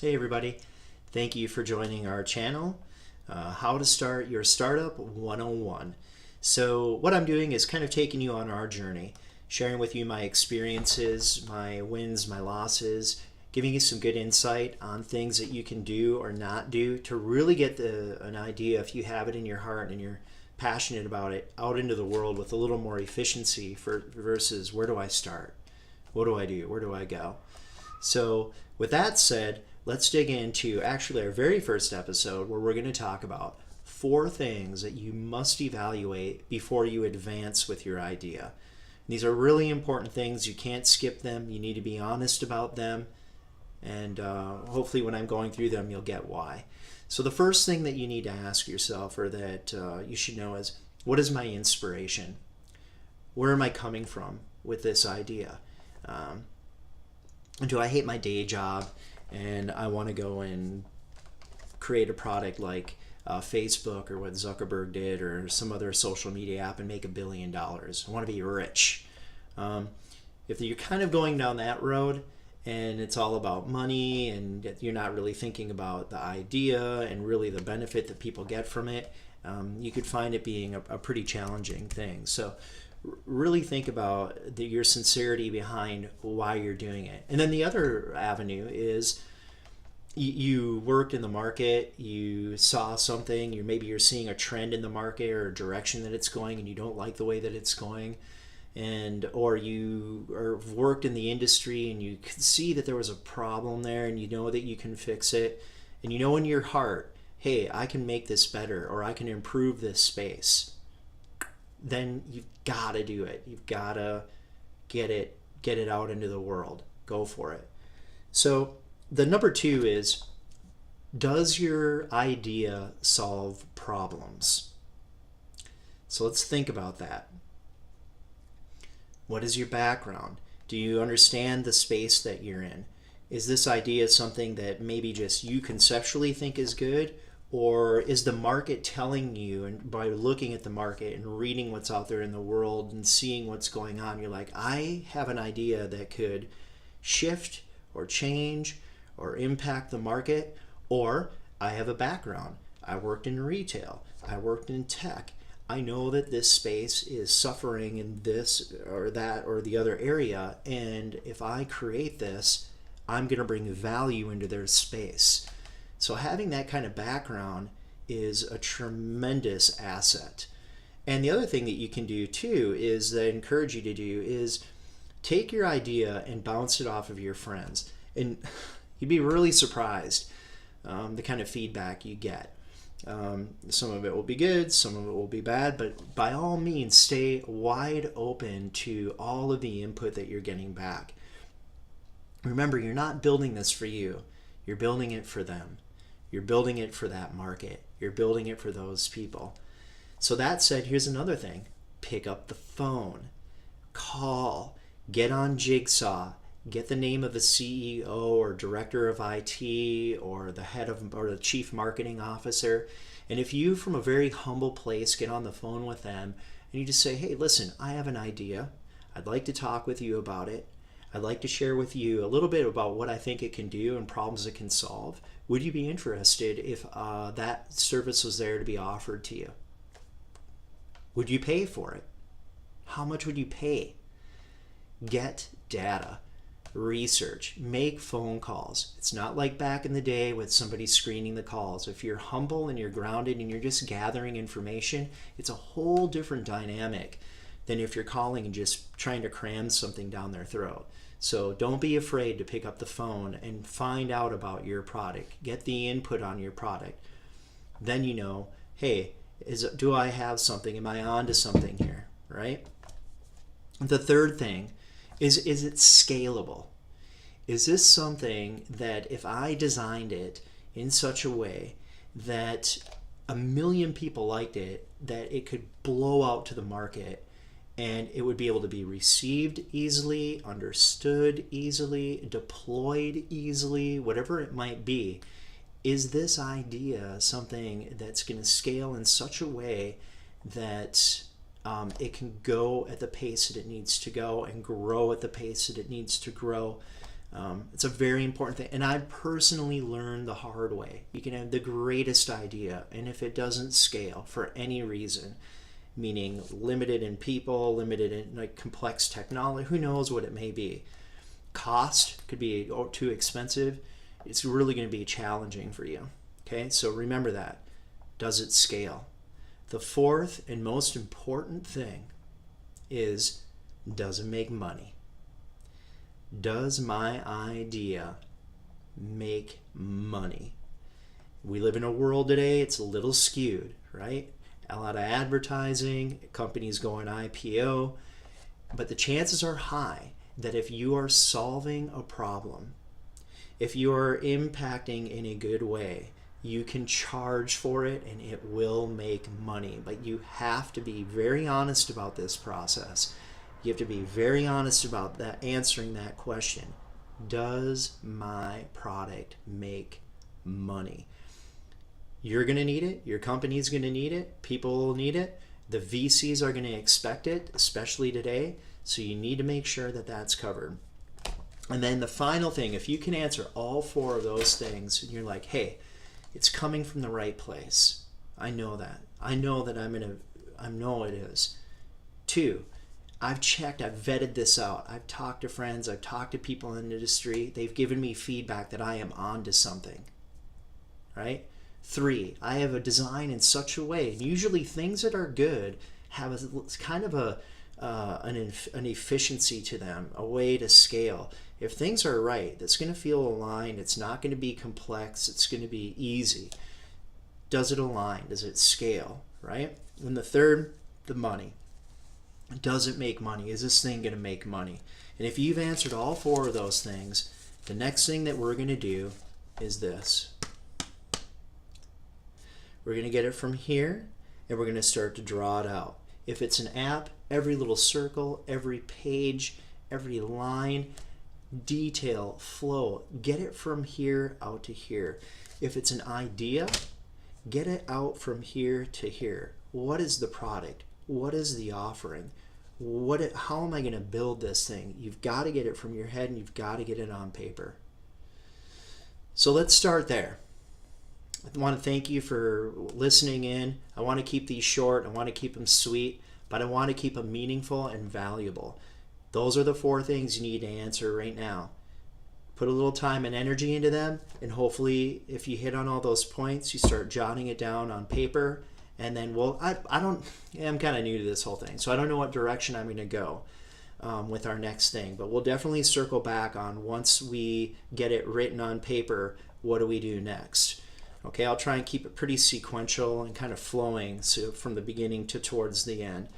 Hey everybody, thank you for joining our channel, How to Start Your Startup 101. So what I'm doing is kind of taking you on our journey, sharing with you my experiences, my wins, my losses, giving you some good insight on things that you can do or not do to really get an idea, if you have it in your heart and you're passionate about it, out into the world with a little more efficiency versus where do I start? What do I do? Where do I go? So, with that said, let's dig into actually our very first episode where we're going to talk about 4 things that you must evaluate before you advance with your idea. These are really important things. You can't skip them. You need to be honest about them. And hopefully, when I'm going through them, you'll get why. So, the first thing that you need to ask yourself, or that you should know, is what is my inspiration? Where am I coming from with this idea? Um, do I hate my day job and I want to go and create a product like Facebook or what Zuckerberg did or some other social media app and make $1 billion? I want to be rich. Um, if you're kind of going down that road and it's all about money and you're not really thinking about the idea and really the benefit that people get from it, you could find it being a pretty challenging thing. So really think about your sincerity behind why you're doing it. And then the other avenue is you worked in the market, you saw something, maybe you're seeing a trend in the market or a direction that it's going and you don't like the way that it's going, and or you worked in the industry and you could see that there was a problem there and you know that you can fix it, and you know in your heart, hey, I can make this better or I can improve this space. Then you've got to do it. You've got to get it out into the world. Go for it. So the number 2 is, does your idea solve problems? So let's think about that. What is your background? Do you understand the space that you're in? Is this idea something that maybe just you conceptually think is good? Or is the market telling you, and by looking at the market and reading what's out there in the world and seeing what's going on, you're like, I have an idea that could shift or change or impact the market? Or I have a background. I worked in retail. I worked in tech. I know that this space is suffering in this or that or the other area, and if I create this, I'm going to bring value into their space. So having that kind of background is a tremendous asset. And the other thing that you can do too is that I encourage you to do is take your idea and bounce it off of your friends. And you'd be really surprised the kind of feedback you get. Some of it will be good, some of it will be bad, but by all means, stay wide open to all of the input that you're getting back. Remember, you're not building this for you. You're building it for them. You're building it for that market. You're building it for those people. So that said, here's another thing. Pick up the phone. Call. Get on Jigsaw. Get the name of the CEO or director of IT or the head of or the chief marketing officer. And if you, from a very humble place, get on the phone with them and you just say, hey, listen, I have an idea. I'd like to talk with you about it. I'd like to share with you a little bit about what I think it can do and problems it can solve. Would you be interested if that service was there to be offered to you? Would you pay for it? How much would you pay? Get data, research, make phone calls. It's not like back in the day with somebody screening the calls. If you're humble and you're grounded and you're just gathering information, it's a whole different dynamic than if you're calling and just trying to cram something down their throat. So don't be afraid to pick up the phone and find out about your product. Get the input on your product. Then you know, hey, do I have something? Am I on to something here, right? The third thing is it scalable? Is this something that if I designed it in such a way that 1 million people liked it, that it could blow out to the market and it would be able to be received easily, understood easily, deployed easily, whatever it might be? Is this idea something that's going to scale in such a way that it can go at the pace that it needs to go and grow at the pace that it needs to grow? It's a very important thing. And I personally learned the hard way. You can have the greatest idea, and if it doesn't scale for any reason, meaning limited in people, limited in like complex technology, who knows what it may be. Cost could be too expensive. It's really going to be challenging for you. Okay, so remember that. Does it scale? The fourth and most important thing is, does it make money? Does my idea make money? We live in a world today, it's a little skewed, right? A lot of advertising, companies going IPO, but the chances are high that if you are solving a problem, if you are impacting in a good way, you can charge for it and it will make money. But you have to be very honest about this process. You have to be very honest about that, answering that question. Does my product make money? You're going to need it. Your company's going to need it. People will need it. The VCs are going to expect it, especially today. So you need to make sure that that's covered. And then the final thing, if you can answer all four of those things, and you're like, hey, it's coming from the right place. I know that. I know that I know it is. 2, I've checked, I've vetted this out. I've talked to friends, I've talked to people in the industry. They've given me feedback that I am onto something, right? 3, I have a design in such a way. And usually things that are good have a kind of an efficiency to them, a way to scale. If things are right, that's going to feel aligned. It's not going to be complex. It's going to be easy. Does it align? Does it scale, right? And the third, the money. Does it make money? Is this thing going to make money? And if you've answered all four of those things, the next thing that we're going to do is this. We're going to get it from here, and we're going to start to draw it out. If it's an app, every little circle, every page, every line, detail, flow, get it from here out to here. If it's an idea, get it out from here to here. What is the product? What is the offering? How am I going to build this thing? You've got to get it from your head, and you've got to get it on paper. So let's start there. I want to thank you for listening in. I want to keep these short. I want to keep them sweet, but I want to keep them meaningful and valuable. Those are the 4 things you need to answer right now. Put a little time and energy into them, and hopefully if you hit on all those points, you start jotting it down on paper, and then I'm kind of new to this whole thing, so I don't know what direction I'm going to go with our next thing, but we'll definitely circle back on, once we get it written on paper, what do we do next? Okay, I'll try and keep it pretty sequential and kind of flowing, so from the beginning to towards the end.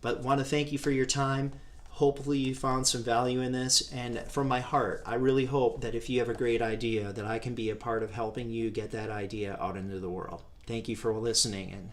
But want to thank you for your time. Hopefully you found some value in this, and from my heart, I really hope that if you have a great idea, that I can be a part of helping you get that idea out into the world. Thank you for listening, and